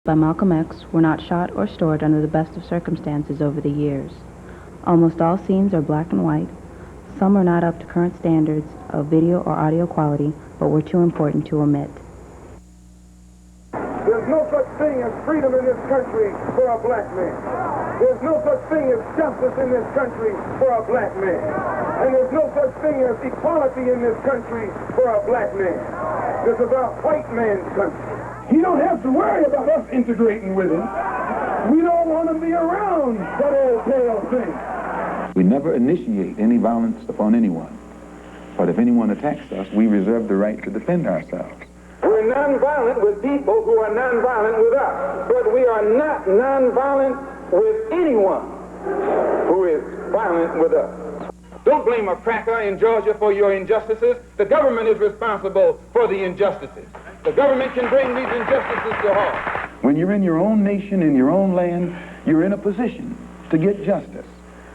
by Malcolm X were not shot or stored under the best of circumstances over the years. Almost all scenes are black and white. Some are not up to current standards of video or audio quality, but were too important to omit. There's no such thing as freedom in this country for a black man. There's no such thing as justice in this country for a black man. And there's no such thing as equality in this country for a black man. This is a white man's country. He don't have to worry about us integrating with him. We don't want to be around that old pale thing. We never initiate any violence upon anyone. But if anyone attacks us, we reserve the right to defend ourselves. We're nonviolent with people who are nonviolent with us. But we are not nonviolent with anyone who is violent with us. Don't blame a cracker in Georgia for your injustices. The government is responsible for the injustices. The government can bring these injustices to halt. When you're in your own nation, in your own land, you're in a position to get justice.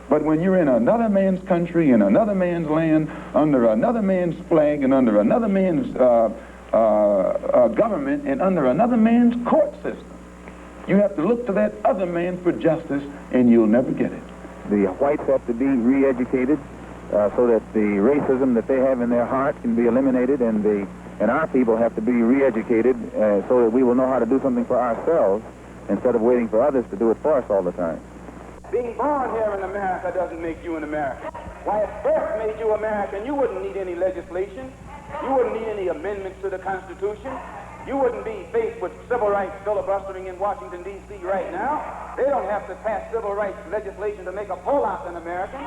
But when you're in another man's country, in another man's land, under another man's flag, and under another man's government, and under another man's court system, you have to look to that other man for justice, and you'll never get it. The whites have to be re-educated so that the racism that they have in their heart can be eliminated, and our people have to be re-educated so that we will know how to do something for ourselves instead of waiting for others to do it for us all the time. Being born here in America doesn't make you an American. Why, it first made you American, you wouldn't need any legislation. You wouldn't need any amendments to the Constitution. You wouldn't be faced with civil rights filibustering in Washington, D.C. right now. They don't have to pass civil rights legislation to make a pull-out an American.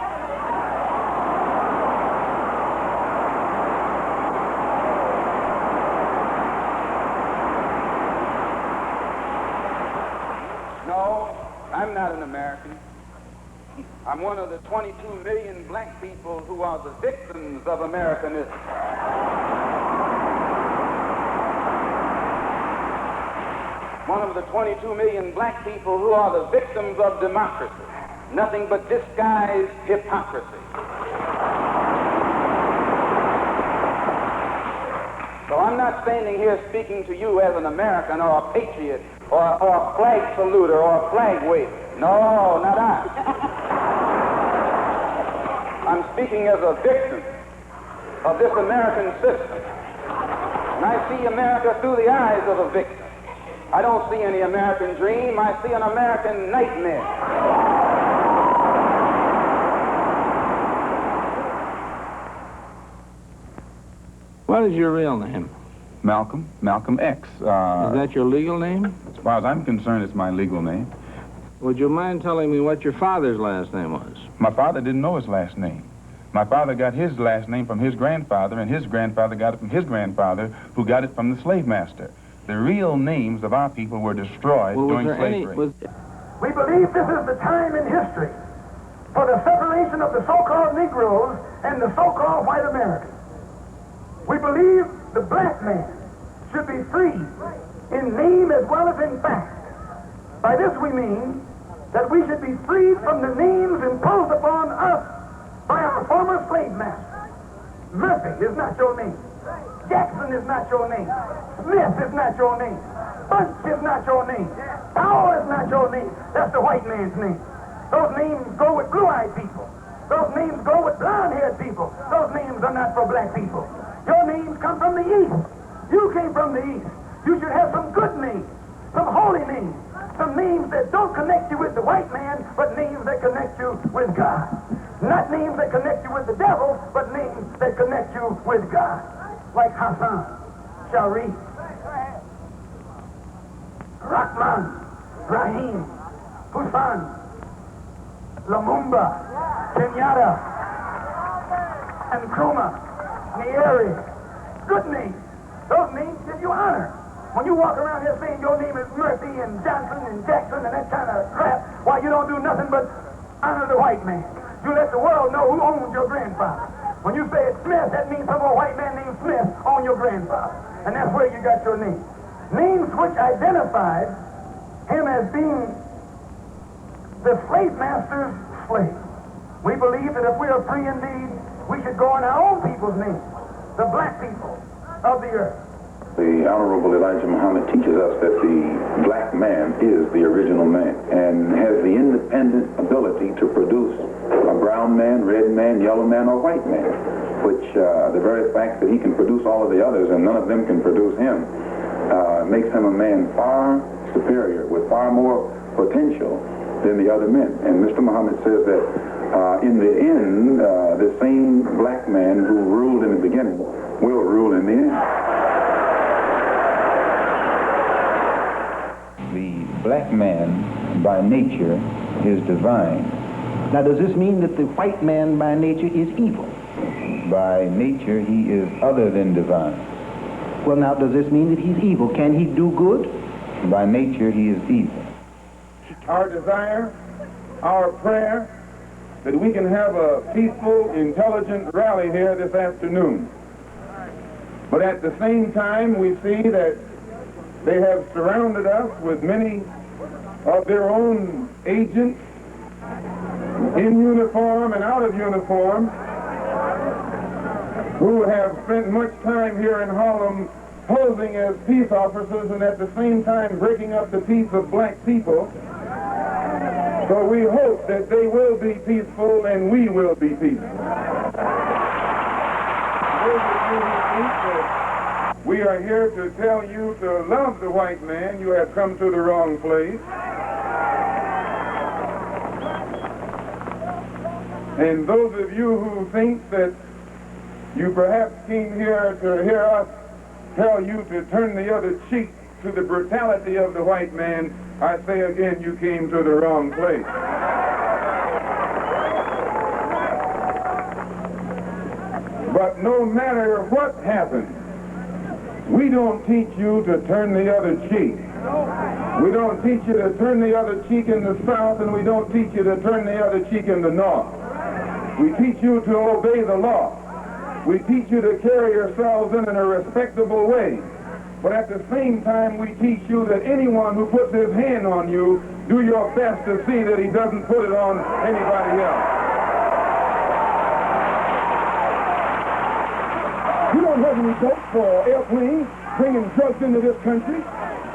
No, I'm not an American. I'm one of the 22 million black people who are the victims of Americanism. One of the 22 million black people who are the victims of democracy. Nothing but disguised hypocrisy. So I'm not standing here speaking to you as an American or a patriot or a flag saluter or a flag waver. No, not I. I'm speaking as a victim of this American system. And I see America through the eyes of a victim. I don't see any American dream. I see an American nightmare. What is your real name? Malcolm X. Is that your legal name? As far as I'm concerned, it's my legal name. Would you mind telling me what your father's last name was? My father didn't know his last name. My father got his last name from his grandfather, and his grandfather got it from his grandfather, who got it from the slave master. The real names of our people were destroyed during slavery. We believe this is the time in history for the separation of the so-called Negroes and the so-called white Americans. We believe the black man should be free in name as well as in fact. By this we mean that we should be freed from the names imposed upon us by our former slave masters. Murphy is not your name. Jackson is not your name. Smith is not your name. Bunch is not your name. Powell is not your name. That's the white man's name. Those names go with blue-eyed people. Those names go with blonde-haired people. Those names are not for black people. Your names come from the East. You came from the East. You should have some good names, some holy names, some names that don't connect you with the white man, but names that connect you with God. Not names that connect you with the devil, but names that connect you with God. Like Hassan, Sharif, Rahman, Rahim, Hussein, Lumumba, Kenyatta, and Nkrumah, Nyeri. Good names. Those names give you honor. When you walk around here saying your name is Murphy and Johnson and Jackson and that kind of crap, why, you don't do nothing but honor the white man. You let the world know who owns your grandfather. When you say it's Smith, that means some old white man named Smith owned your grandfather. And that's where you got your name. Names which identified him as being the slave master's slave. We believe that if we are free indeed, we should go in our own people's names, the black people of the earth. The Honorable Elijah Muhammad teaches us that the black man is the original man and has the independent ability to produce a brown man, red man, yellow man, or white man, which the very fact that he can produce all of the others and none of them can produce him makes him a man far superior with far more potential than the other men. And Mr. Muhammad says that in the end, the same black man who ruled in the beginning will rule in the end. The black man by nature is divine. Now, does this mean that the white man by nature is evil? By nature, he is other than divine. Well, now, does this mean that he's evil? Can he do good? By nature, he is evil. Our desire, our prayer, that we can have a peaceful, intelligent rally here this afternoon. But at the same time, we see that they have surrounded us with many of their own agents in uniform and out of uniform who have spent much time here in Harlem posing as peace officers and at the same time breaking up the peace of black people. So we hope that they will be peaceful and we will be peaceful. Those of you who think that we are here to tell you to love the white man, you have come to the wrong place. And those of you who think that you perhaps came here to hear us tell you to turn the other cheek to the brutality of the white man, I say again, you came to the wrong place. But no matter what happens, we don't teach you to turn the other cheek. We don't teach you to turn the other cheek in the South, and we don't teach you to turn the other cheek in the North. We teach you to obey the law. We teach you to carry yourselves in a respectable way. But at the same time, we teach you that anyone who puts his hand on you, do your best to see that he doesn't put it on anybody else. You don't have any dope for airplanes bringing drugs into this country.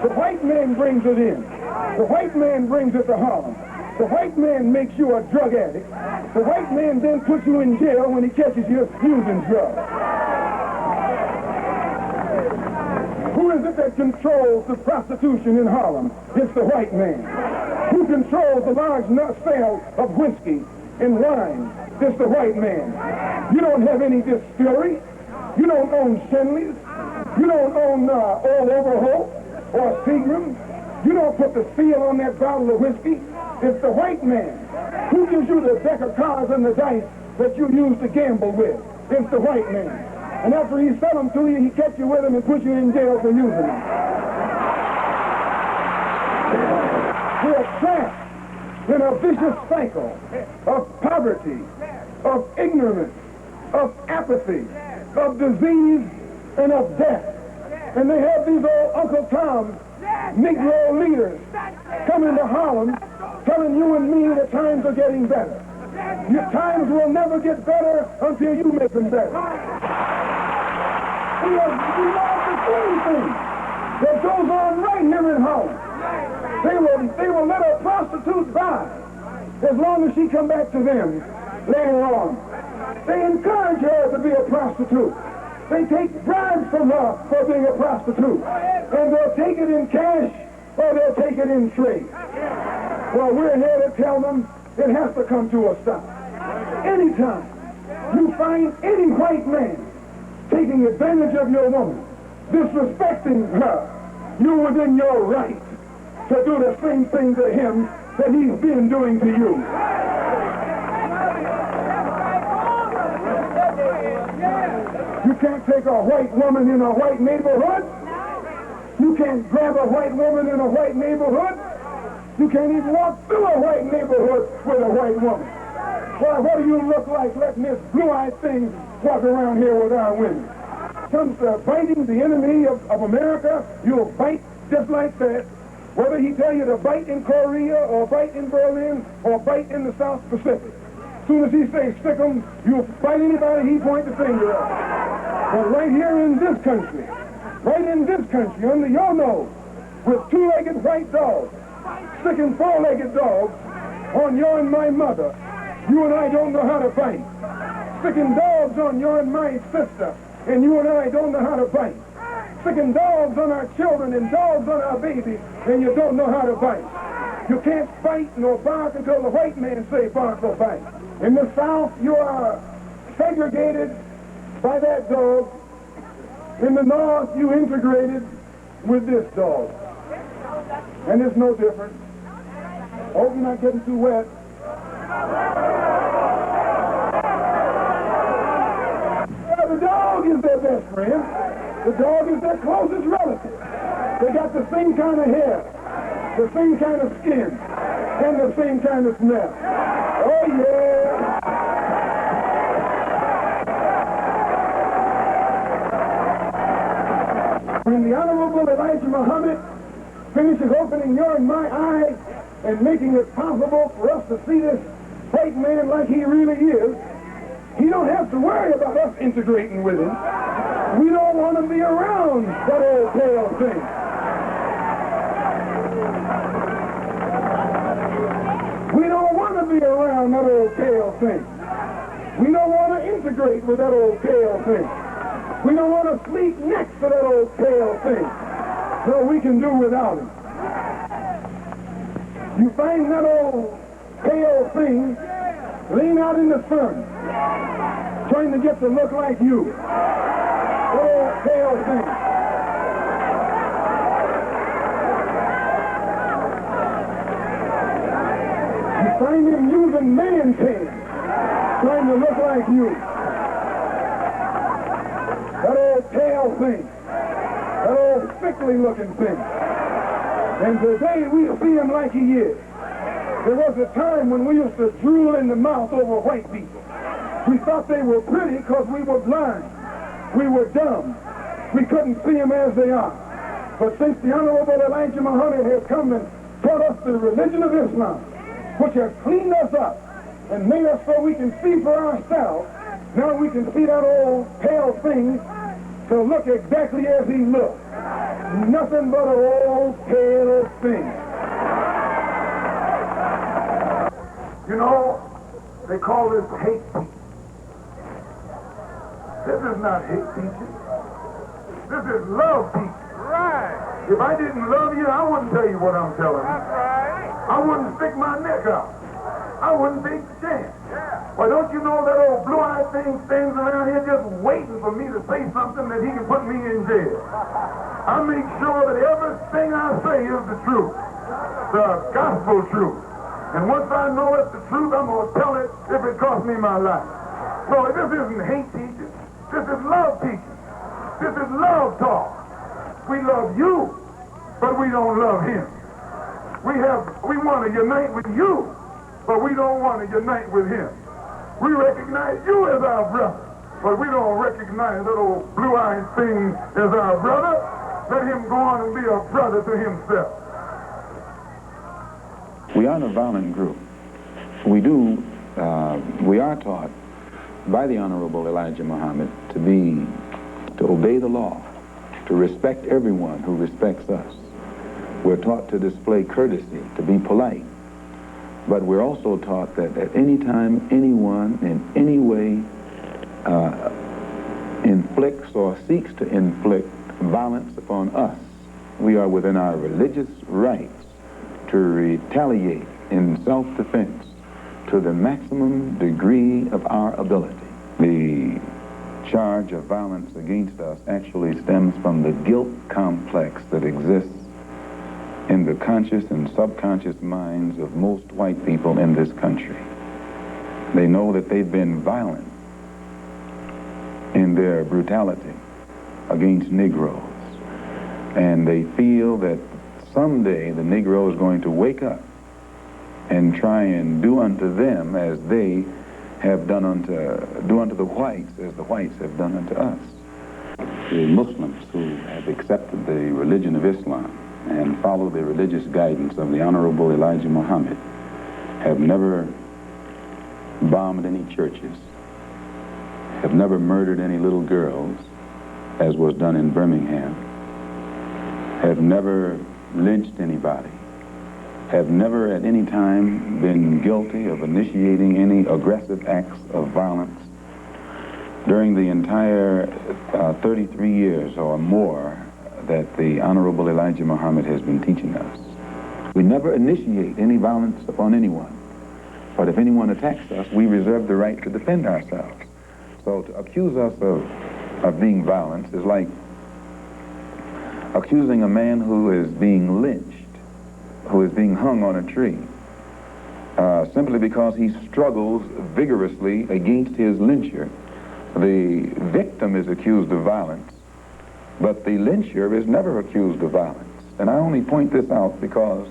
The white man brings it in. The white man brings it to Harlem. The white man makes you a drug addict. The white man then puts you in jail when he catches you using drugs. Who is it that controls the prostitution in Harlem? It's the white man. Who controls the large sale of whiskey and wine? It's the white man. You don't have any distillery. You don't own Shenley's. You don't own Old Overholt or Seagram. You don't put the seal on that bottle of whiskey. It's the white man. Who gives you the deck of cards and the dice that you use to gamble with? It's the white man. And after he sell them to you, he catch you with them and put you in jail for using them. We're trapped in a vicious cycle of poverty, of ignorance, of apathy, of disease, and of death. And they have these old Uncle Tom Negro leaders coming to Harlem telling you and me that times are getting better. Your times will never get better until you make them better. We have the same thing that goes on right here in Harlem. They will let a prostitute die as long as she come back to them later on. They encourage her to be a prostitute. They take bribes from her for being a prostitute. And they'll take it in cash or they'll take it in trade. Well, we're here to tell them it has to come to a stop. Anytime you find any white man taking advantage of your woman, disrespecting her, you're within your right to do the same thing to him that he's been doing to you. You can't take a white woman in a white neighborhood. You can't grab a white woman in a white neighborhood. You can't even walk through a white neighborhood with a white woman. Why, what do you look like letting this blue-eyed thing walk around here with our women? Comes to biting the enemy of America, you'll bite just like that. Whether he tell you to bite in Korea or bite in Berlin or bite in the South Pacific. As soon as he says stick 'em, you'll bite anybody he point the finger at. But right here in this country, right in this country, under your nose, with two-legged white dogs, sticking four-legged dogs on your and my mother. You and I don't know how to fight. Sticking dogs on your and my sister, and you and I don't know how to fight. Sticking dogs on our children and dogs on our babies, and you don't know how to fight. You can't fight nor bark until the white man say bark or fight. In the South, you are segregated by that dog. In the North, you integrated with this dog. And it's no different. Hope you're not getting too wet. Well, the dog is their best friend. The dog is their closest relative. They got the same kind of hair, the same kind of skin, and the same kind of smell. Oh, yeah. When the Honorable Elijah Muhammad finishes opening your and my eyes and making it possible for us to see this white man like he really is, he don't have to worry about us integrating with him. We don't want to be around that old pale thing. We don't want to be around that old pale thing. We don't want to integrate with that old pale thing. We don't want to sleep next to that old pale thing. So we can do without him. You find that old pale thing laying out in the sun, trying to get to look like you. That old pale thing. You find him using man pants, trying to look like you. That old pale thing. That old sickly looking thing. And today we see him like he is. There was a time when we used to drool in the mouth over white people. We thought they were pretty because we were blind. We were dumb. We couldn't see them as they are. But since the Honorable Elijah Muhammad has come and taught us the religion of Islam, which has cleaned us up and made us so we can see for ourselves, now we can see that old pale thing to look exactly as he looks. Nothing but an old pale thing. You know, they call this hate teaching. This is not hate teaching. This is love teaching. Right. If I didn't love you, I wouldn't tell you what I'm telling you. That's right. I wouldn't stick my neck out. I wouldn't take the chance. Yeah. Well, don't you know that old blue-eyed thing stands around here just waiting for me to say something that he can put me in jail? I make sure that everything I say is the truth, the gospel truth. And once I know it's the truth, I'm going to tell it if it costs me my life. So this isn't hate teaching. This is love teaching. This is love talk. We love you, but we don't love him. We want to unite with you, but we don't want to unite with him. We recognize you as our brother, but we don't recognize that old blue-eyed thing as our brother. Let him go on and be a brother to himself. We aren't a violent group. We are taught by the Honorable Elijah Muhammad to obey the law, to respect everyone who respects us. We're taught to display courtesy, to be polite. But we're also taught that at any time anyone in any way inflicts or seeks to inflict violence upon us, we are within our religious rights to retaliate in self-defense to the maximum degree of our ability. The charge of violence against us actually stems from the guilt complex that exists in the conscious and subconscious minds of most white people in this country. They know that they've been violent in their brutality against Negroes, and they feel that someday the Negro is going to wake up and try and do unto them as they have done unto the whites as the whites have done unto us. The Muslims who have accepted the religion of Islam and follow the religious guidance of the Honorable Elijah Muhammad have never bombed any churches, have never murdered any little girls, as was done in Birmingham, have never lynched anybody, have never at any time been guilty of initiating any aggressive acts of violence during the entire 33 years or more that the Honorable Elijah Muhammad has been teaching us. We never initiate any violence upon anyone. But if anyone attacks us, we reserve the right to defend ourselves. So to accuse us of being violent is like accusing a man who is being lynched, who is being hung on a tree, simply because he struggles vigorously against his lyncher. The victim is accused of violence, but the lyncher is never accused of violence. And I only point this out because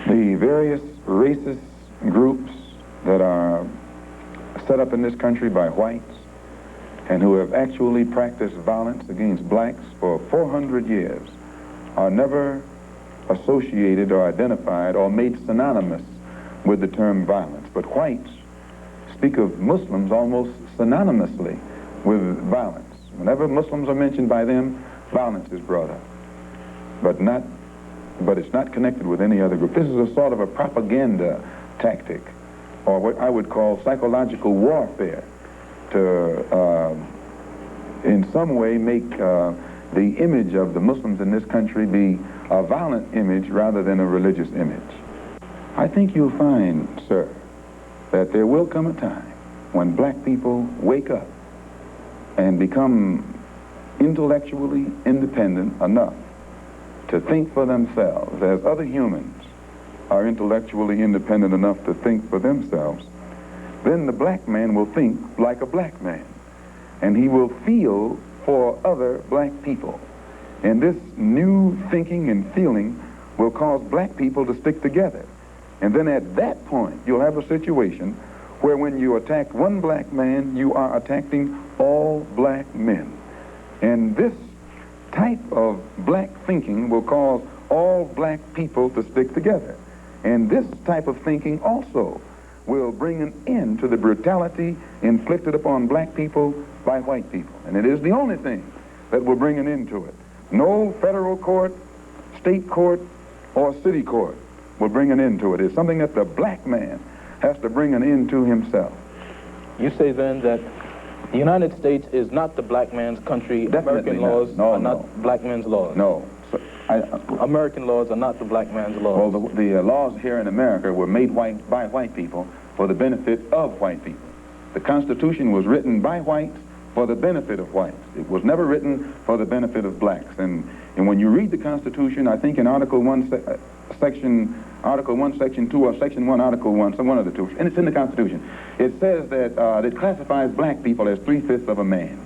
the various racist groups that are set up in this country by whites and who have actually practiced violence against blacks for 400 years are never associated or identified or made synonymous with the term violence. But whites speak of Muslims almost synonymously with violence. Whenever Muslims are mentioned by them, violence is brought up. But it's not connected with any other group. This is a sort of a propaganda tactic, or what I would call psychological warfare, to in some way make the image of the Muslims in this country be a violent image rather than a religious image. I think you'll find, sir, that there will come a time when black people wake up and become intellectually independent enough to think for themselves, as other humans are intellectually independent enough to think for themselves. Then the black man will think like a black man, and he will feel for other black people. And this new thinking and feeling will cause black people to stick together. And then at that point, you'll have a situation where when you attack one black man, you are attacking all black men. And this type of black thinking will cause all black people to stick together. And this type of thinking also will bring an end to the brutality inflicted upon black people by white people. And it is the only thing that will bring an end to it. No federal court, state court, or city court will bring an end to it. It's something that the black man has to bring an end to himself. You say then that the United States is not the black man's country. Definitely American not. laws No, are no. not black man's laws. No. So American laws are not the black man's laws. Well, the laws here in America were made by white people for the benefit of white people. The Constitution was written by whites for the benefit of whites. It was never written for the benefit of blacks. And when you read the Constitution, I think in Article 1, Section 2, or Section 1, Article 1, some one of the two, and it's in the Constitution, it says that it classifies black people as 3/5 of a man.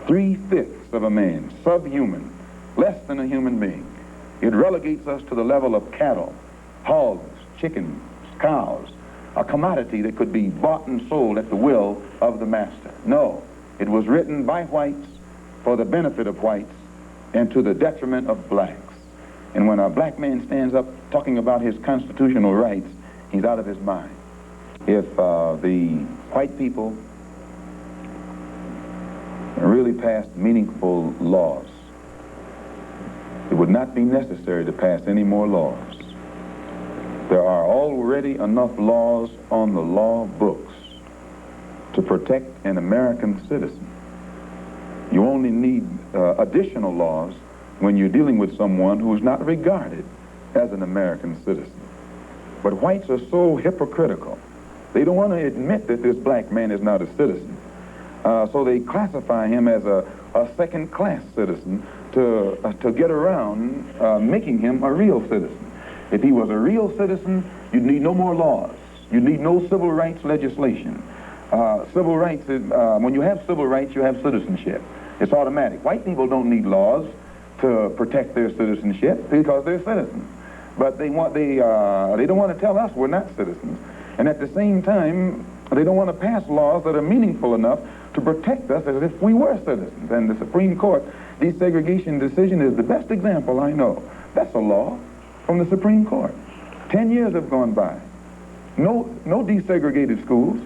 3/5 of a man, subhuman, less than a human being. It relegates us to the level of cattle, hogs, chickens, cows, a commodity that could be bought and sold at the will of the master. No, it was written by whites for the benefit of whites and to the detriment of blacks. And when a black man stands up talking about his constitutional rights, he's out of his mind. If the white people really passed meaningful laws, it would not be necessary to pass any more laws. There are already enough laws on the law books to protect an American citizen. You only need additional laws when you're dealing with someone who's not regarded as an American citizen. But whites are so hypocritical. They don't want to admit that this black man is not a citizen. So they classify him as a second-class citizen to get around making him a real citizen. If he was a real citizen, you'd need no more laws. You'd need no civil rights legislation. Civil rights is, when you have civil rights, you have citizenship. It's automatic. White people don't need laws to protect their citizenship because they're citizens. But they don't want to tell us we're not citizens. And at the same time, they don't want to pass laws that are meaningful enough to protect us as if we were citizens. And the Supreme Court desegregation decision is the best example I know. That's a law from the Supreme Court. 10 years have gone by. No desegregated schools.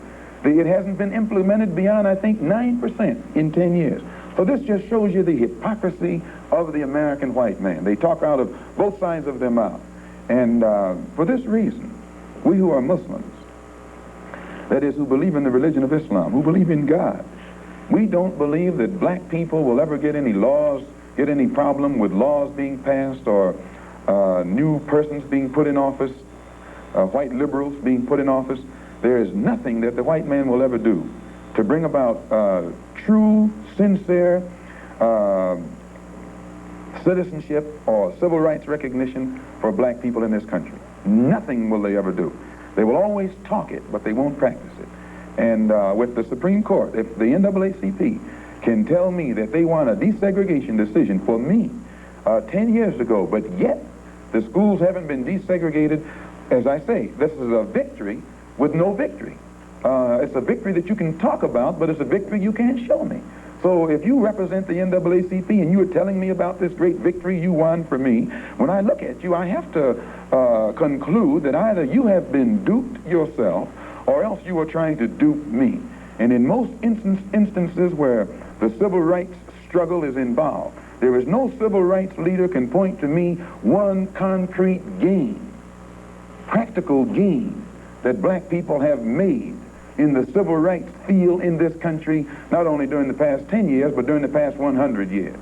It hasn't been implemented beyond, I think, 9% in 10 years. So this just shows you the hypocrisy of the American white man. They talk out of both sides of their mouth. And for this reason, we who are Muslims, that is, who believe in the religion of Islam, who believe in God, we don't believe that black people will ever get any laws, get any problem with laws being passed or new persons being put in office, white liberals being put in office. There is nothing that the white man will ever do to bring about true, sincere citizenship or civil rights recognition for black people in this country. Nothing will they ever do. They will always talk it, but they won't practice it. And with the Supreme Court, if the NAACP can tell me that they want a desegregation decision for me 10 years ago, but yet the schools haven't been desegregated, as I say, this is a victory with no victory. It's a victory that you can talk about, but it's a victory you can't show me. So if you represent the NAACP and you are telling me about this great victory you won for me, when I look at you, I have to conclude that either you have been duped yourself or else you are trying to dupe me. And in most instances where the civil rights struggle is involved, there is no civil rights leader can point to me one concrete gain, practical gain that black people have made in the civil rights field in this country, not only during the past 10 years, but during the past 100 years.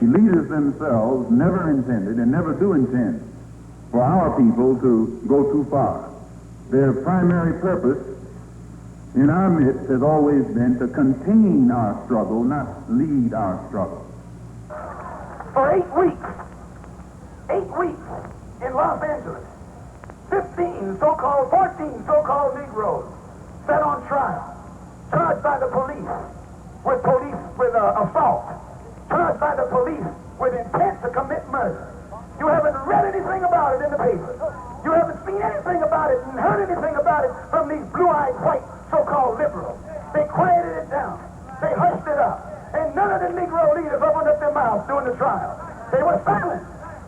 The leaders themselves never intended and never do intend for our people to go too far. Their primary purpose in our midst has always been to contain our struggle, not lead our struggle. For 8 weeks in Los Angeles, 14 so-called Negroes set on trial, charged by the police with assault, charged by the police with intent to commit murder. You haven't read anything about it in the paper. You haven't seen anything about it and heard anything about it from these blue-eyed white so-called liberals. They quieted it down. They hushed it up. And none of the Negro leaders opened up their mouths during the trial. They were silent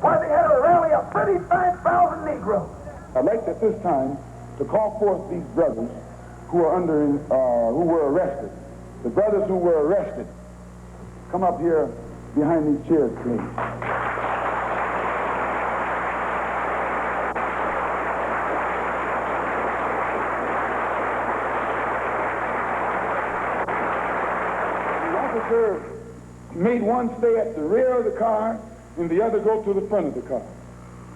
while they had a rally of 35,000 Negroes. I'd like at this time to call forth these brothers who were arrested. The brothers who were arrested, come up here behind these chairs, please. The officer made one stay at the rear of the car and the other go to the front of the car.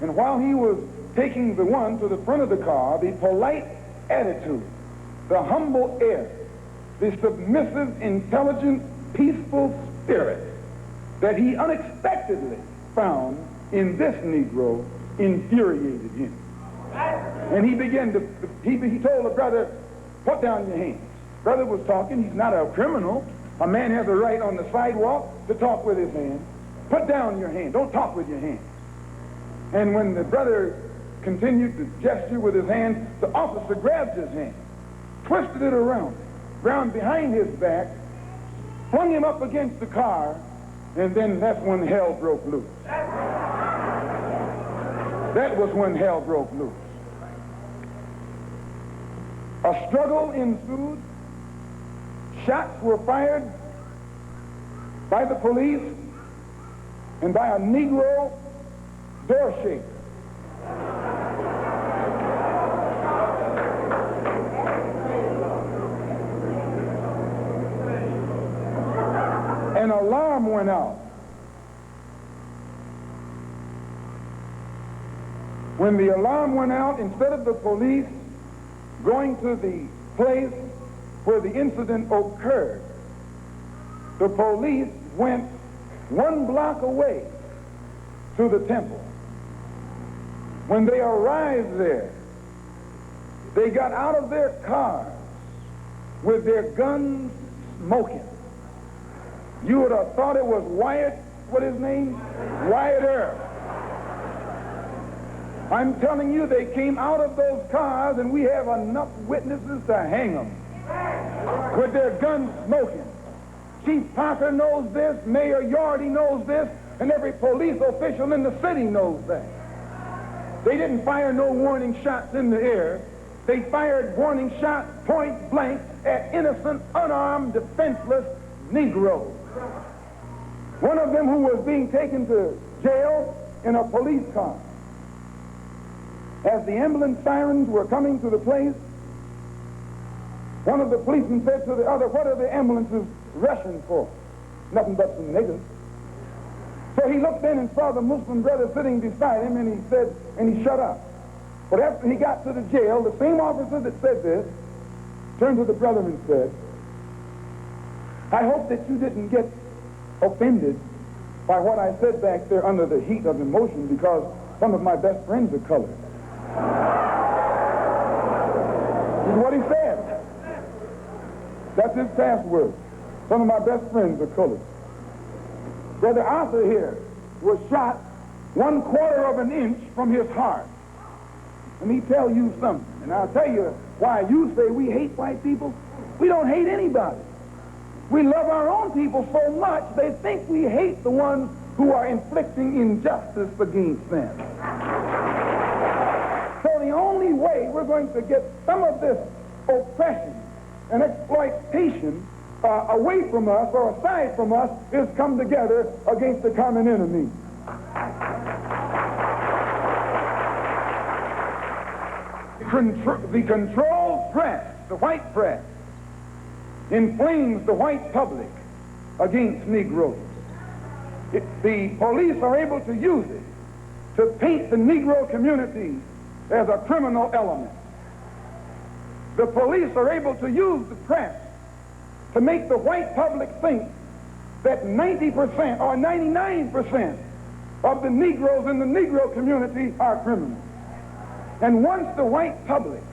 And while he was taking the one to the front of the car, the polite attitude, the humble air, the submissive, intelligent, peaceful spirit that he unexpectedly found in this Negro infuriated him. And he began to, he told the brother, put down your hands. Brother was talking, he's not a criminal. A man has a right on the sidewalk to talk with his hand. Put down your hand, don't talk with your hand. And when the brother continued to gesture with his hand, the officer grabbed his hand, twisted it around behind his back, flung him up against the car, and then that's when hell broke loose. That was when hell broke loose. A struggle ensued. Shots were fired by the police and by a Negro door shaker. An alarm went out. When the alarm went out, instead of the police going to the place where the incident occurred, the police went 1 block away to the temple. When they arrived there, they got out of their cars with their guns smoking. You would have thought it was Wyatt, what his name? Wyatt Earp. I'm telling you, they came out of those cars, and we have enough witnesses to hang them with their guns smoking. Chief Parker knows this, Mayor Yorty knows this, and every police official in the city knows that. They didn't fire no warning shots in the air. They fired warning shots point blank at innocent, unarmed, defenseless Negroes. One of them who was being taken to jail in a police car. As the ambulance sirens were coming to the place, one of the policemen said to the other, "What are the ambulances rushing for?" "Nothing but some niggers." So he looked in and saw the Muslim brother sitting beside him, and he said, and he shut up. But after he got to the jail, the same officer that said this turned to the brother and said, "I hope that you didn't get offended by what I said back there under the heat of emotion, because some of my best friends are colored." This is what he said. That's his password. "Some of my best friends are colored." Brother Arthur here was shot 1/4 of an inch from his heart. Let me tell you something, and I'll tell you why you say we hate white people. We don't hate anybody. We love our own people so much they think we hate the ones who are inflicting injustice against them. So the only way we're going to get some of this oppression and exploitation away from us or aside from us is come together against the common enemy. The controlled press, the white press, inflames the white public against Negroes. The police are able to use it to paint the Negro community as a criminal element. The police are able to use the press to make the white public think that 90% or 99% of the Negroes in the Negro community are criminals. And once the white public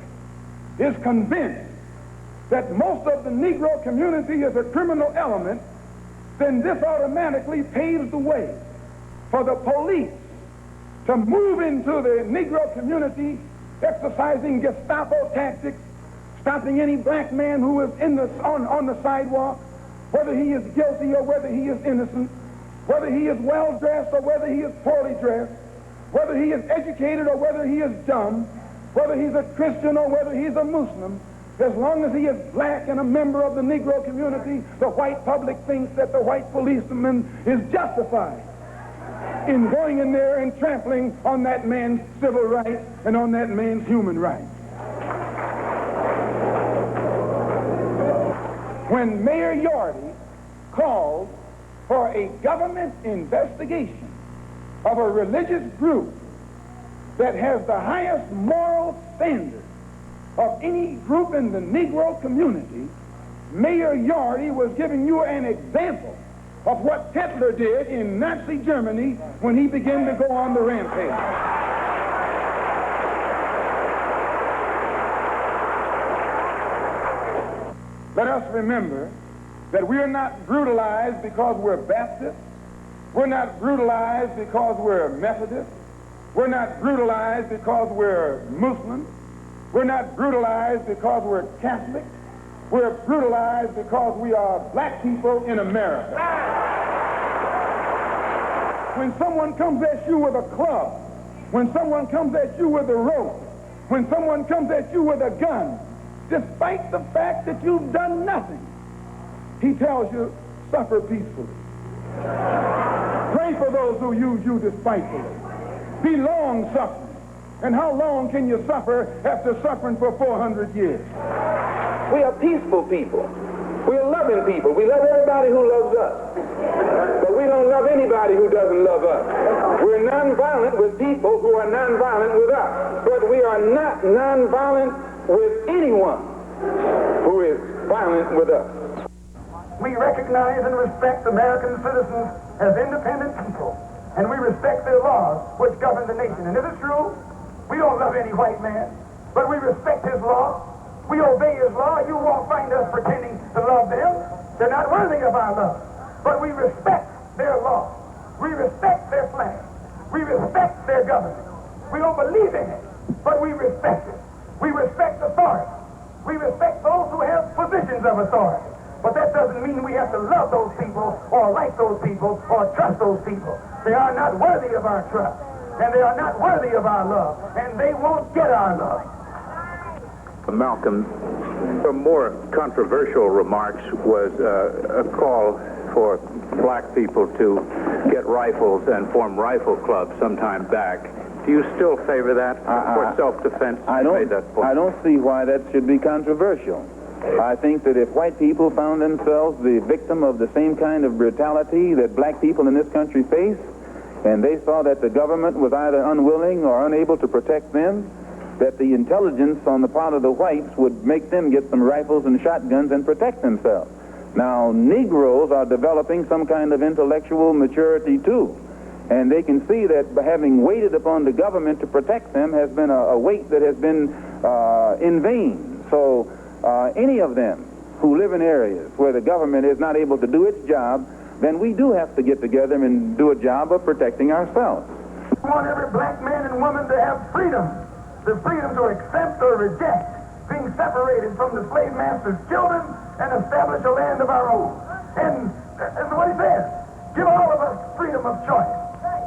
is convinced that most of the Negro community is a criminal element, then this automatically paves the way for the police to move into the Negro community, exercising Gestapo tactics, stopping any black man who is on the sidewalk, whether he is guilty or whether he is innocent, whether he is well-dressed or whether he is poorly dressed, whether he is educated or whether he is dumb, whether he's a Christian or whether he's a Muslim. As long as he is black and a member of the Negro community, the white public thinks that the white policeman is justified in going in there and trampling on that man's civil rights and on that man's human rights. When Mayor Yorty called for a government investigation of a religious group that has the highest moral standard of any group in the Negro community, Mayor Yorty was giving you an example of what Hitler did in Nazi Germany when he began to go on the rampage. Let us remember that we are not brutalized because we're Baptist. We're not brutalized because we're Methodist. We're not brutalized because we're Muslim. We're not brutalized because we're Catholic. We're brutalized because we are black people in America. When someone comes at you with a club, when someone comes at you with a rope, when someone comes at you with a gun, despite the fact that you've done nothing, he tells you, suffer peacefully. Pray for those who use you despitefully. Be long-suffering. And how long can you suffer after suffering for 400 years? We are peaceful people. We are loving people. We love everybody who loves us. But we don't love anybody who doesn't love us. We're nonviolent with people who are nonviolent with us. But we are not nonviolent with anyone who is violent with us. We recognize and respect American citizens as independent people, and we respect their laws which govern the nation. And is it true? We don't love any white man, but we respect his law. We obey his law. You won't find us pretending to love them. They're not worthy of our love. But we respect their law. We respect their flag. We respect their government. We don't believe in it, but we respect it. We respect authority. We respect those who have positions of authority. But that doesn't mean we have to love those people or like those people or trust those people. They are not worthy of our trust. And they are not worthy of our love. And they won't get our love. Malcolm, some more controversial remarks was a call for black people to get rifles and form rifle clubs some time back. Do you still favor that for self-defense? I don't see why that should be controversial. I think that if white people found themselves the victim of the same kind of brutality that black people in this country face, and they saw that the government was either unwilling or unable to protect them, that the intelligence on the part of the whites would make them get some rifles and shotguns and protect themselves. Now, Negroes are developing some kind of intellectual maturity too, and they can see that by having waited upon the government to protect them has been a weight that has been in vain. So any of them who live in areas where the government is not able to do its job, then we do have to get together and do a job of protecting ourselves. We want every black man and woman to have freedom, the freedom to accept or reject being separated from the slave master's children and establish a land of our own. And that's what he says. Give all of us freedom of choice.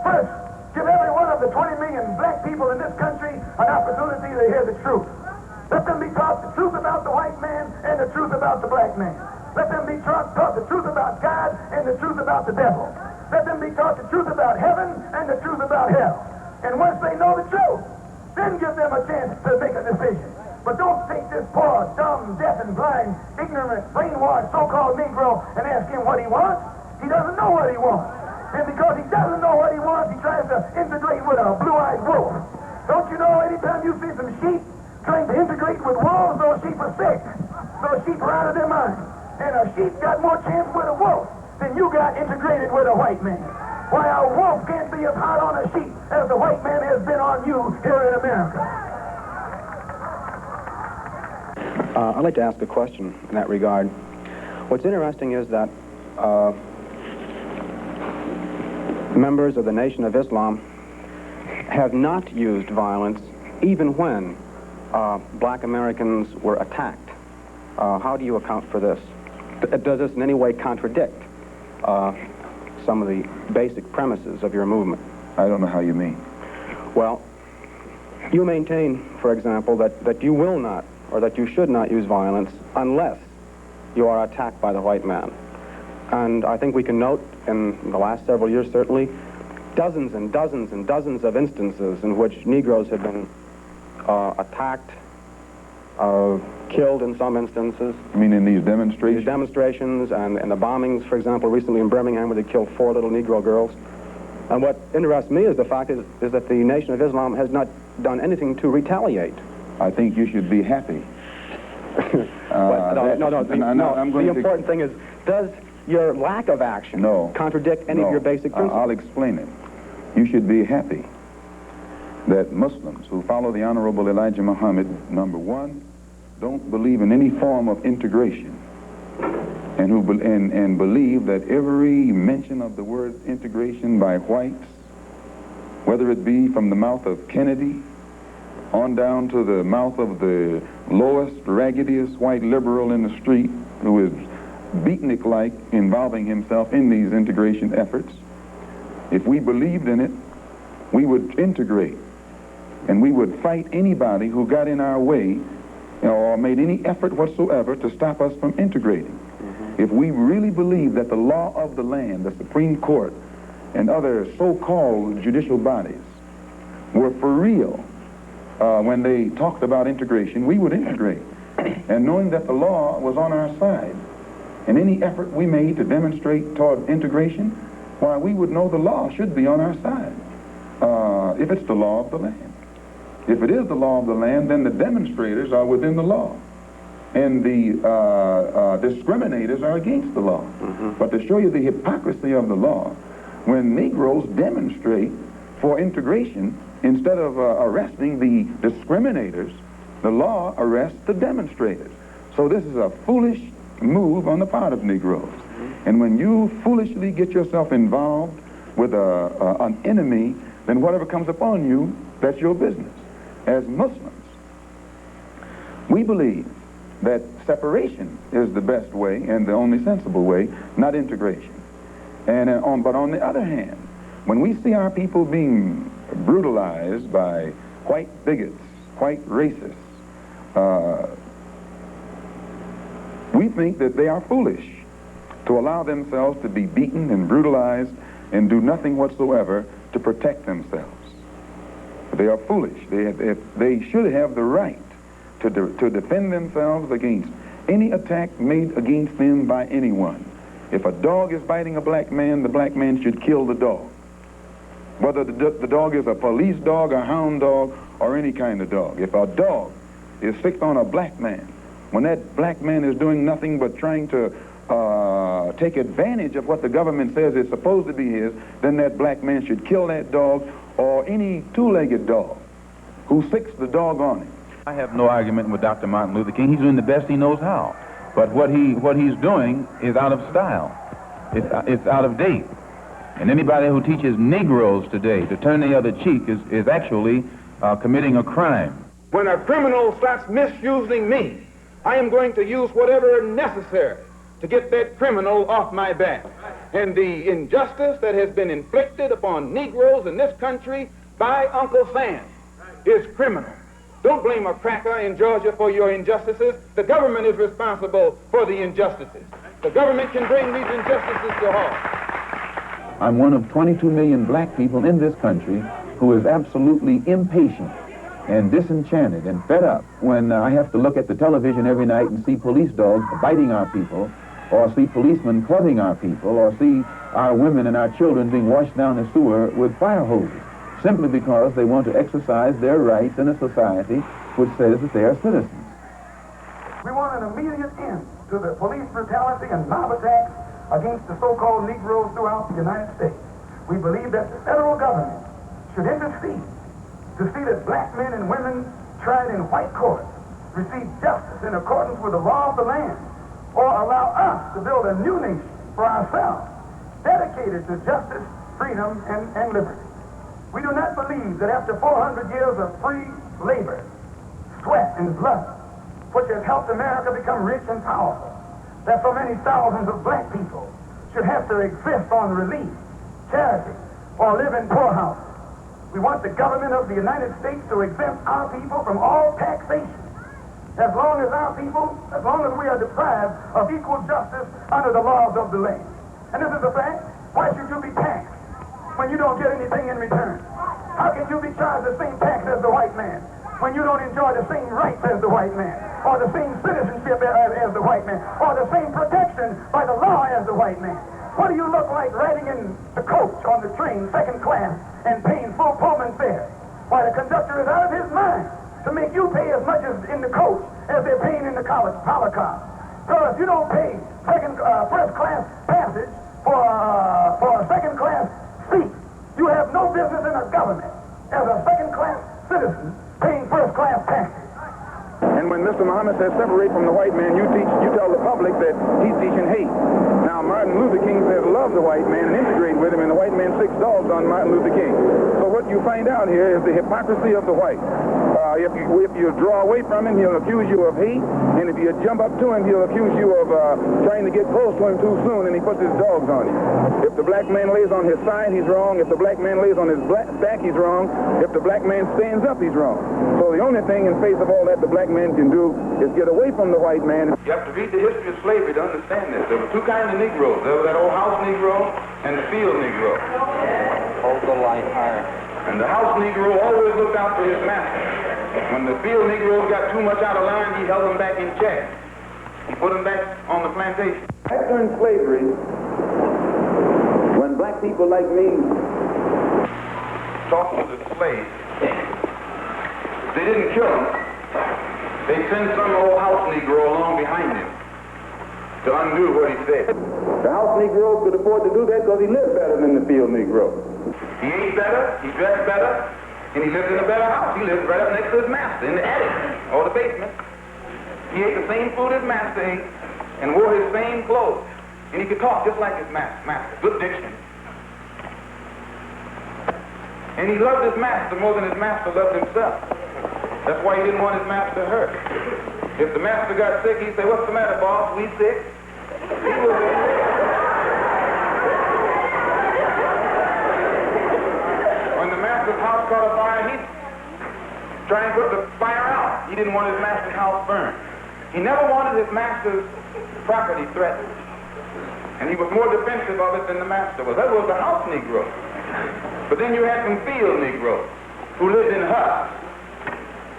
First, give every one of the 20 million black people in this country an opportunity to hear the truth. Let them be taught the truth about the white man and the truth about the black man. Let them be taught the truth about God and the truth about the devil. Let them be taught the truth about heaven and the truth about hell. And once they know the truth, then give them a chance to make a decision. But don't take this poor, dumb, deaf and blind, ignorant, brainwashed, so-called Negro and ask him what he wants. He doesn't know what he wants. And because he doesn't know what he wants, he tries to integrate with a blue-eyed wolf. Don't you know anytime you see some sheep trying to integrate with wolves, those sheep are sick. Those sheep are out of their mind. And a sheep got more chance with a wolf than you got integrated with a white man. Why, a wolf can't be as hard on a sheep as the white man has been on you here in America. I'd like to ask a question in that regard. What's interesting is that members of the Nation of Islam have not used violence even when black Americans were attacked. How do you account for this? Does this in any way contradict some of the basic premises of your movement? I don't know how you mean. Well, you maintain, for example, that you will not, or that you should not use violence unless you are attacked by the white man. And I think we can note in the last several years, certainly, dozens and dozens and dozens of instances in which Negroes have been attacked, killed in some instances. You mean in these demonstrations? These demonstrations and the bombings, for example, recently in Birmingham, where they killed 4 little Negro girls. And what interests me is the fact is that the Nation of Islam has not done anything to retaliate. I think you should be happy. The important thing is, does your lack of action contradict any of your basic principles? I'll explain it. You should be happy that Muslims who follow the Honorable Elijah Muhammad, number one, don't believe in any form of integration, and who believe that every mention of the word integration by whites, whether it be from the mouth of Kennedy on down to the mouth of the lowest, raggediest white liberal in the street who is beatnik-like involving himself in these integration efforts, if we believed in it, we would integrate, and we would fight anybody who got in our way or made any effort whatsoever to stop us from integrating. If we really believed that the law of the land, the Supreme Court, and other so-called judicial bodies were for real when they talked about integration, we would integrate. And knowing that the law was on our side, and any effort we made to demonstrate toward integration, why, we would know the law should be on our side, if it's the law of the land. If it is the law of the land, then the demonstrators are within the law, and the discriminators are against the law. But to show you the hypocrisy of the law, when Negroes demonstrate for integration, instead of arresting the discriminators, the law arrests the demonstrators. So this is a foolish move on the part of Negroes. And when you foolishly get yourself involved with an enemy, then whatever comes upon you, that's your business. As Muslims, we believe that separation is the best way and the only sensible way, not integration. And but on the other hand, when we see our people being brutalized by white bigots, white racists, we think that they are foolish. to allow themselves to be beaten and brutalized and do nothing whatsoever to protect themselves. They are foolish. They should have the right to defend themselves against any attack made against them by anyone. If a dog is biting a black man, the black man should kill the dog. Whether the dog is a police dog, a hound dog, or any kind of dog. If a dog is sick on a black man, when that black man is doing nothing but trying to take advantage of what the government says is supposed to be his, then that black man should kill that dog or any two-legged dog who sicks the dog on him. I have no argument with Dr. Martin Luther King. He's doing the best he knows how. But what he's doing is out of style. It's out of date. And anybody who teaches Negroes today to turn the other cheek is actually committing a crime. When a criminal starts misusing me, I am going to use whatever necessary to get that criminal off my back. And the injustice that has been inflicted upon Negroes in this country by Uncle Sam is criminal. Don't blame a cracker in Georgia for your injustices. The government is responsible for the injustices. The government can bring these injustices to halt. I'm one of 22 million black people in this country who is absolutely impatient and disenchanted and fed up when I have to look at the television every night and see police dogs biting our people, or see policemen clubbing our people, or see our women and our children being washed down the sewer with fire hoses, simply because they want to exercise their rights in a society which says that they are citizens. We want an immediate end to the police brutality and mob attacks against the so-called Negroes throughout the United States. We believe that the federal government should intercede to see that black men and women tried in white courts receive justice in accordance with the law of the land, or allow us to build a new nation for ourselves, dedicated to justice, freedom, and liberty. We do not believe that after 400 years of free labor, sweat, and blood, which has helped America become rich and powerful, that so many thousands of black people should have to exist on relief, charity, or live in poorhouses. We want the government of the United States to exempt our people from all taxation. As long as we are deprived of equal justice under the laws of the land. And this is a fact. Why should you be taxed when you don't get anything in return? How can you be charged the same tax as the white man when you don't enjoy the same rights as the white man, or the same citizenship as the white man, or the same protection by the law as the white man? What do you look like riding in the coach on the train, second class, and paying full Pullman fare? Why, the conductor is out of his mind to make you pay as much as in the coach as they're paying in the collar car. So if you don't pay first class passage for a second class seat, you have no business in a government as a second class citizen paying first class taxes. And when Mr. Muhammad says separate from the white man, you tell the public that he's teaching hate. Now, Martin Luther King says love the white man and integrate with him, and the white man six dogs on Martin Luther King. So what you find out here is the hypocrisy of the white. If you draw away from him, he'll accuse you of hate, and if you jump up to him, he'll accuse you of trying to get close to him too soon, and he puts his dogs on you. If the black man lays on his side, he's wrong. If the black man lays on his back, he's wrong. If the black man stands up, he's wrong. So the only thing in face of all that the black man can do is get away from the white man. You have to read the history of slavery to understand this. There were two kinds of Negroes. There was that old house Negro and the field Negro. Hold the light higher. And the house Negro always looked out for his master. When the field Negroes got too much out of line, he held them back in check. He put them back on the plantation. After in slavery, when black people like me Talked to the slaves, they didn't kill him. They sent some old house Negro along behind him to undo what he said. The house Negro could afford to do that because he lived better than the field Negro. He ate better, he dressed better, and he lived in a better house. He lived right up next to his master in the attic or the basement. He ate the same food his master ate and wore his same clothes. And he could talk just like his master. Good diction. And he loved his master more than his master loved himself. That's why he didn't want his master hurt. If the master got sick, he'd say, "What's the matter, boss? We sick?" When the master's house caught a fire, he'd try and put the fire out. He didn't want his master's house burned. He never wanted his master's property threatened. And he was more defensive of it than the master was. That was the house Negro. But then you had some field Negroes who lived in huts,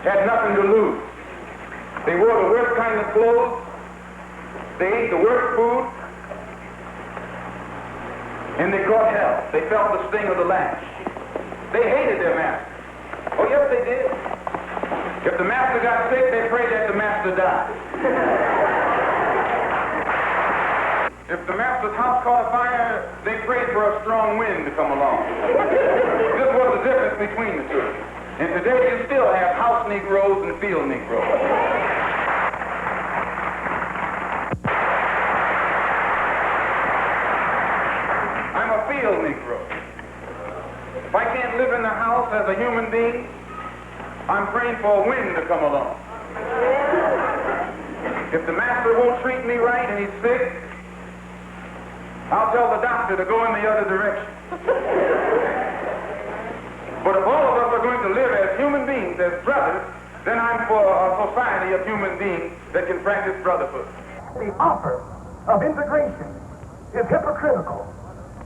had nothing to lose. They wore the worst kind of clothes, they ate the worst food, and they caught hell. They felt the sting of the lash. They hated their master. Oh, yes, they did. If the master got sick, they prayed that the master died. If the master's house caught a fire, they prayed for a strong wind to come along. This was the difference between the two. And today you still have house Negroes and field Negroes. I'm a field Negro. If I can't live in the house as a human being, I'm praying for a wind to come along. If the master won't treat me right and he's sick, I'll tell the doctor to go in the other direction. But if all of us are going to live as human beings, as brothers, then I'm for a society of human beings that can practice brotherhood. The offer of integration is hypocritical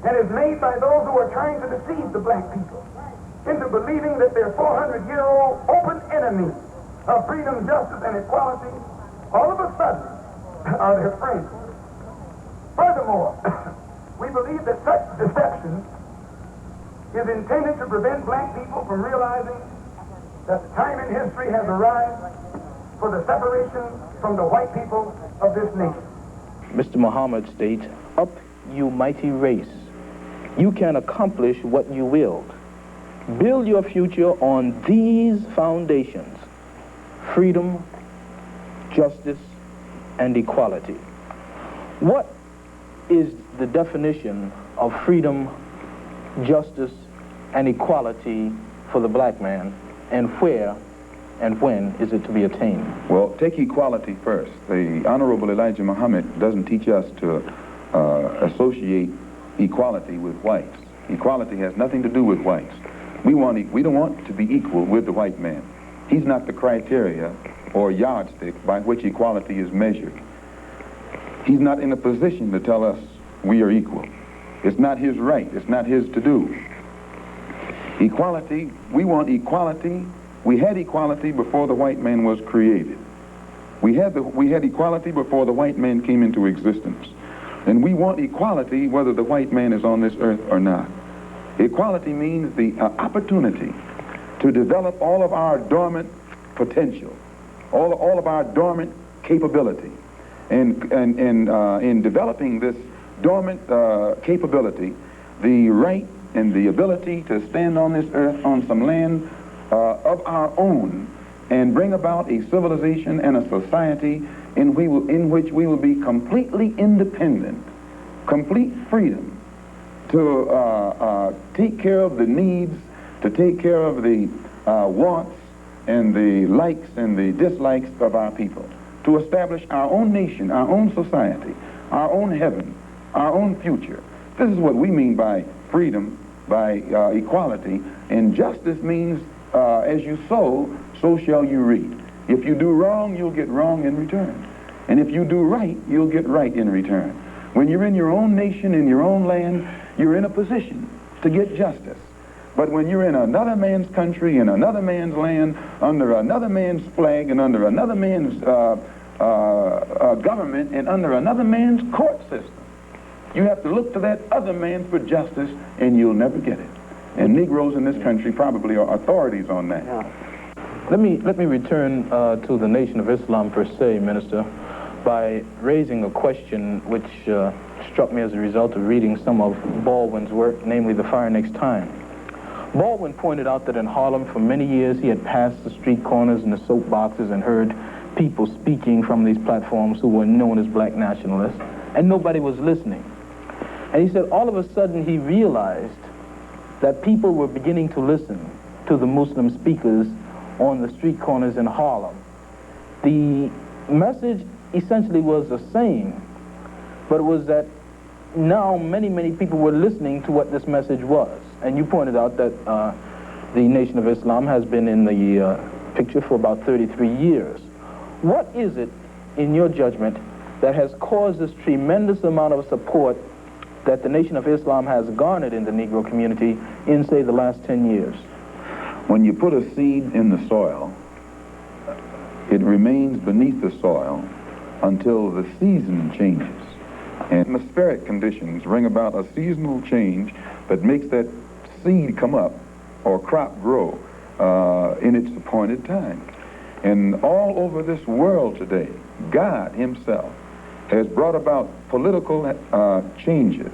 and is made by those who are trying to deceive the black people into believing that they're 400-year-old open enemies of freedom, justice, and equality all of a sudden are their friends. Furthermore, we believe that such deception is intended to prevent black people from realizing that the time in history has arrived for the separation from the white people of this nation. Mr. Muhammad states, "Up, you mighty race. You can accomplish what you willed. Build your future on these foundations: freedom, justice, and equality." What is the definition of freedom, justice, and equality for the black man, and where and when is it to be attained? Well, take equality first. The Honorable Elijah Muhammad doesn't teach us to associate equality with whites. Equality has nothing to do with whites. We don't want to be equal with the white man. He's not the criteria or yardstick by which equality is measured. He's not in a position to tell us we are equal. It's not his right. It's not his to do. Equality, we want equality. We had equality before the white man was created. We had equality before the white man came into existence. And we want equality whether the white man is on this earth or not. Equality means the opportunity to develop all of our dormant potential, all of our dormant capability. And in developing this dormant capability, the right and the ability to stand on this earth on some land of our own and bring about a civilization and a society in which we will be completely independent, complete freedom to take care of the needs, to take care of the wants and the likes and the dislikes of our people, to establish our own nation, our own society, our own heaven, our own future. This is what we mean by freedom, by equality. And justice means as you sow, so shall you reap. If you do wrong, you'll get wrong in return. And if you do right, you'll get right in return. When you're in your own nation, in your own land, you're in a position to get justice. But when you're in another man's country, in another man's land, under another man's flag, and under another man's government, and under another man's court system, you have to look to that other man for justice, and you'll never get it. And Negroes in this country probably are authorities on that. Yeah. Let me return to the Nation of Islam per se, Minister, by raising a question which struck me as a result of reading some of Baldwin's work, namely The Fire Next Time. Baldwin pointed out that in Harlem for many years he had passed the street corners and the soapboxes and heard people speaking from these platforms who were known as black nationalists, and nobody was listening. And he said all of a sudden he realized that people were beginning to listen to the Muslim speakers on the street corners in Harlem. The message essentially was the same, but it was that now many, many people were listening to what this message was. And you pointed out that the Nation of Islam has been in the picture for about 33 years. What is it, in your judgment, that has caused this tremendous amount of support that the Nation of Islam has garnered in the Negro community in, say, the last 10 years? When you put a seed in the soil, it remains beneath the soil until the season changes. And atmospheric conditions bring about a seasonal change that makes that seed come up or crop grow in its appointed time. And all over this world today, God himself has brought about political changes,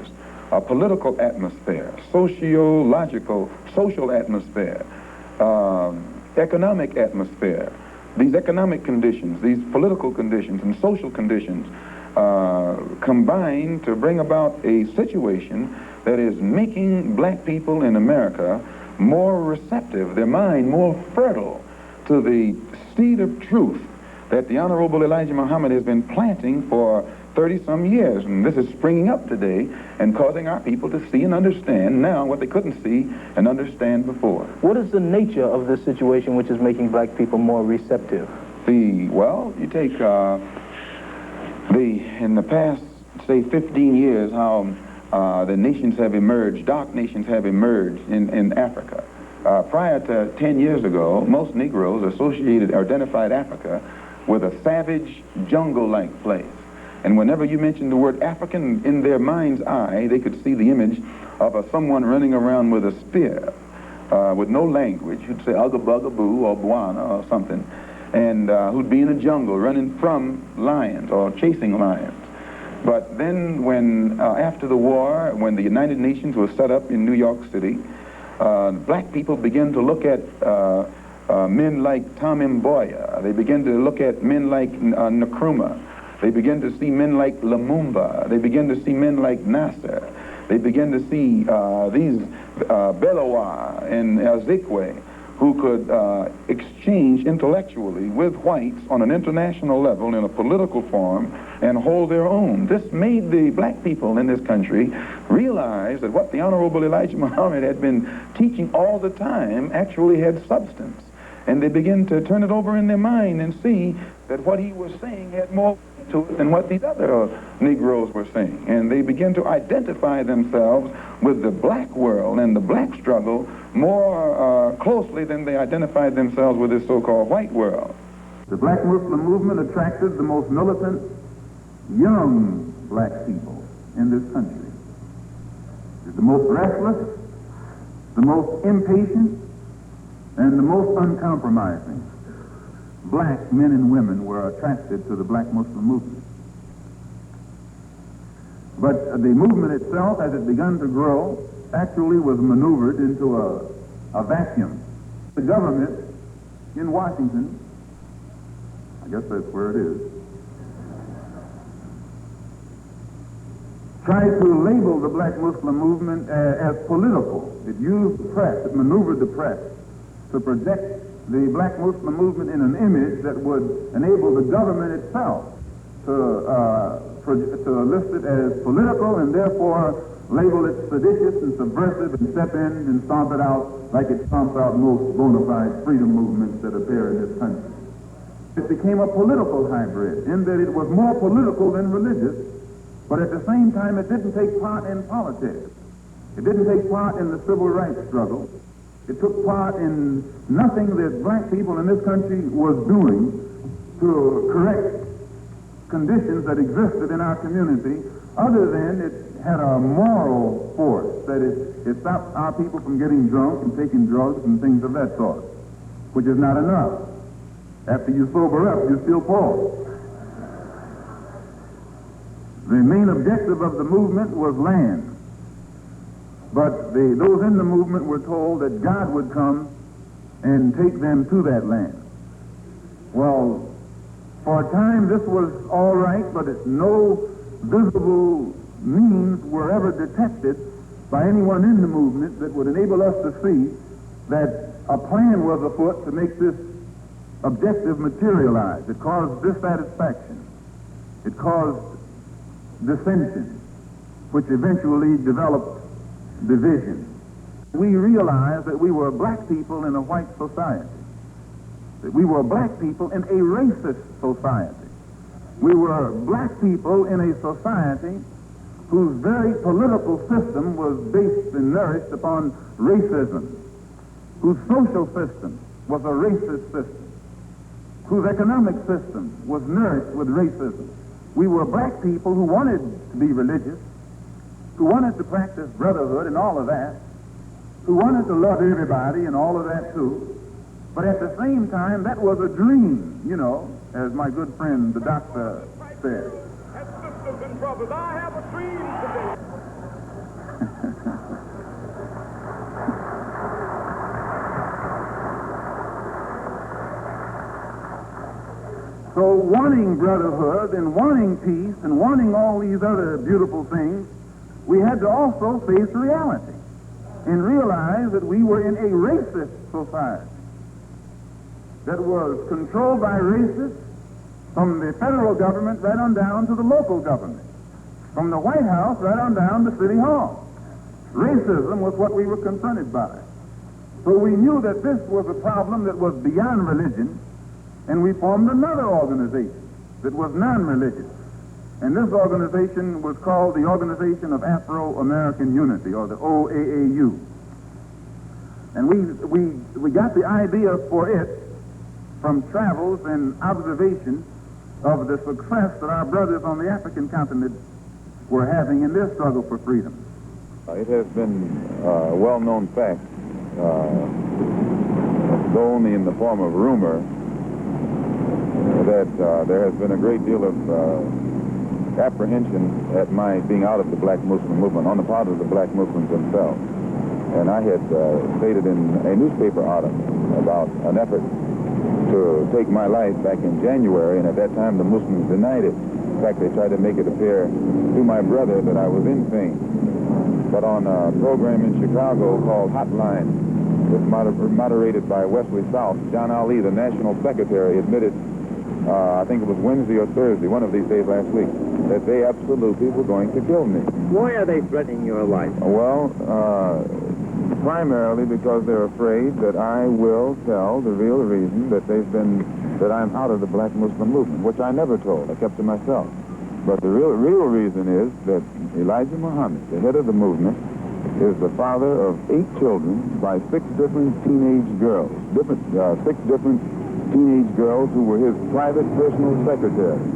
a political atmosphere, sociological, social atmosphere, economic atmosphere. These economic conditions, these political conditions and social conditions combine to bring about a situation that is making black people in America more receptive, their mind more fertile to the seed of truth that the Honorable Elijah Muhammad has been planting for 30-some years. And this is springing up today and causing our people to see and understand now what they couldn't see and understand before. What is the nature of this situation which is making black people more receptive? Well, you take in the past, say, 15 years, how the nations have emerged, dark nations have emerged in Africa. Prior to 10 years ago, most Negroes identified Africa with a savage, jungle-like place. And whenever you mentioned the word African, in their mind's eye, they could see the image of someone running around with a spear, with no language, who'd say Ugga Bugga Boo or Bwana or something, and who'd be in a jungle running from lions or chasing lions. But then when, after the war, when the United Nations was set up in New York City, black people began to look at men like Tom Mboya. They began to look at men like Nkrumah. They began to see men like Lumumba. They began to see men like Nasser. They began to see these Belawa and Azikwe, who could exchange intellectually with whites on an international level in a political form and hold their own. This made the black people in this country realize that what the Honorable Elijah Muhammad had been teaching all the time actually had substance. And they began to turn it over in their mind and see that what he was saying had more to it than what these other Negroes were saying. And they began to identify themselves with the black world and the black struggle more closely than they identified themselves with this so-called white world. The black Muslim movement attracted the most militant young black people in this country. It's the most restless, the most impatient, and the most uncompromising. Black men and women were attracted to the black Muslim movement. But the movement itself, as it began to grow, actually was maneuvered into a vacuum. The government in Washington, I guess that's where it is, tried to label the black Muslim movement as political. It used the press, it maneuvered the press to project the black Muslim movement in an image that would enable the government itself to list it as political and therefore label it seditious and subversive and step in and stomp it out like it stomps out most bona fide freedom movements that appear in this country. It became a political hybrid in that it was more political than religious, but at the same time it didn't take part in politics. It didn't take part in the civil rights struggle. It took part in nothing that black people in this country was doing to correct conditions that existed in our community, other than it had a moral force, that it stopped our people from getting drunk and taking drugs and things of that sort, which is not enough. After you sober up, you're still poor. The main objective of the movement was land. But those in the movement were told that God would come and take them to that land. Well, for a time this was all right, but no visible means were ever detected by anyone in the movement that would enable us to see that a plan was afoot to make this objective materialize. It caused dissatisfaction. It caused dissension, which eventually developed division. We realized that we were black people in a white society, that we were black people in a racist society, We were black people in a society whose very political system was based and nourished upon racism, whose social system was a racist system, whose economic system was nourished with racism. We were black people who wanted to be religious, who wanted to practice brotherhood and all of that, who wanted to love everybody and all of that too. But at the same time, that was a dream, you know, as my good friend, the doctor, said. Sisters and brothers, I have a dream today. So wanting brotherhood and wanting peace and wanting all these other beautiful things, we had to also face reality and realize that we were in a racist society that was controlled by racists from the federal government right on down to the local government, from the White House right on down to City Hall. Racism was what we were confronted by. So we knew that this was a problem that was beyond religion, and we formed another organization that was non-religious. And this organization was called the Organization of Afro-American Unity, or the OAAU. And we got the idea for it from travels and observation of the success that our brothers on the African continent were having in their struggle for freedom. It has been a well-known fact, though only in the form of rumor, that there has been a great deal of apprehension at my being out of the black Muslim movement on the part of the black Muslims themselves. And I had stated in a newspaper article about an effort to take my life back in January, and at that time the Muslims denied it. In fact, they tried to make it appear to my brother that I was insane. But on a program in Chicago called Hotline, moderated by Wesley South, John Ali, the national secretary, admitted, I think it was Wednesday or Thursday, one of these days last week, that they absolutely were going to kill me. Why are they threatening your life? Well, primarily because they're afraid that I will tell the real reason that that I'm out of the black Muslim movement, which I never told. I kept to myself. But the real reason is that Elijah Muhammad, the head of the movement, is the father of 8 children by 6 different teenage girls, 6 different teenage girls who were his private personal secretaries.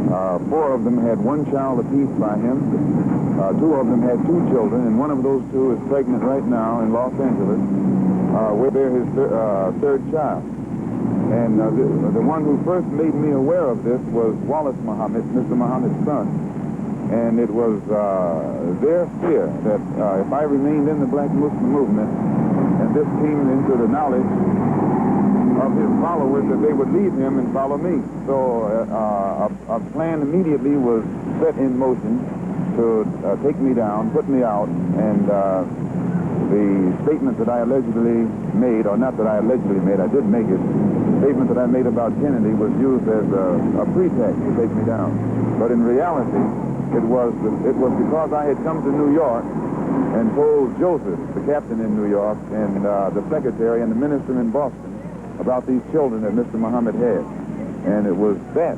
4 of them had 1 child apiece by him. 2 of them had 2 children, and one of those 2 is pregnant right now in Los Angeles, where they're his 3rd child. And the one who first made me aware of this was Wallace Muhammad, Mr. Muhammad's son. And it was their fear that if I remained in the black Muslim movement, and this came into the knowledge of his followers, that they would leave him and follow me. So a plan immediately was set in motion to take me down, put me out, and the statement that I allegedly made, or not that I allegedly made, I did make it, the statement that I made about Kennedy was used as a pretext to take me down. But in reality, it was because I had come to New York and told Joseph, the captain in New York, and the secretary and the minister in Boston about these children that Mr. Muhammad had. And it was that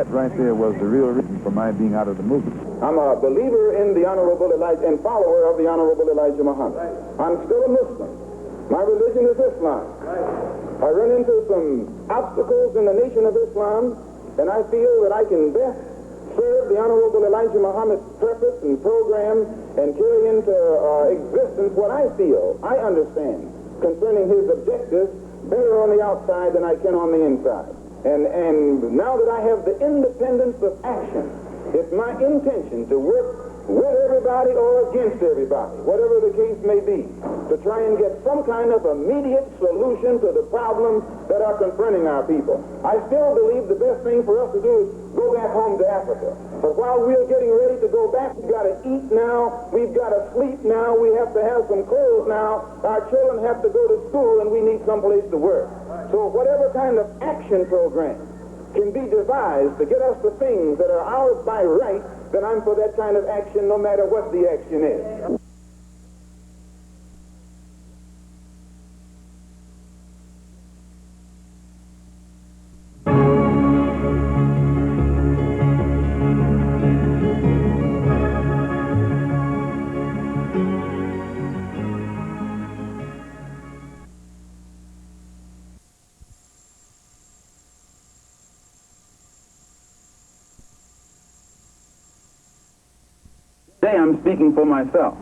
right there was the real reason for my being out of the movement. I'm a believer in the Honorable Elijah and follower of the Honorable Elijah Muhammad. I'm still a Muslim. My religion is Islam. I run into some obstacles in the nation of Islam, and I feel that I can best serve the Honorable Elijah Muhammad's purpose and program and carry into existence what I feel, I understand, concerning his objectives better on the outside than I can on the inside. And now that I have the independence of action, it's my intention to work with everybody or against everybody, whatever the case may be, to try and get some kind of immediate solution to the problems that are confronting our people. I still believe the best thing for us to do is go back home to Africa. But while we're getting ready to go back, we've got to eat now, we've got to sleep now, we have to have some clothes now, our children have to go to school, and we need someplace to work. So whatever kind of action program can be devised to get us the things that are ours by right, then I'm for that kind of action no matter what the action is. Today I'm speaking for myself.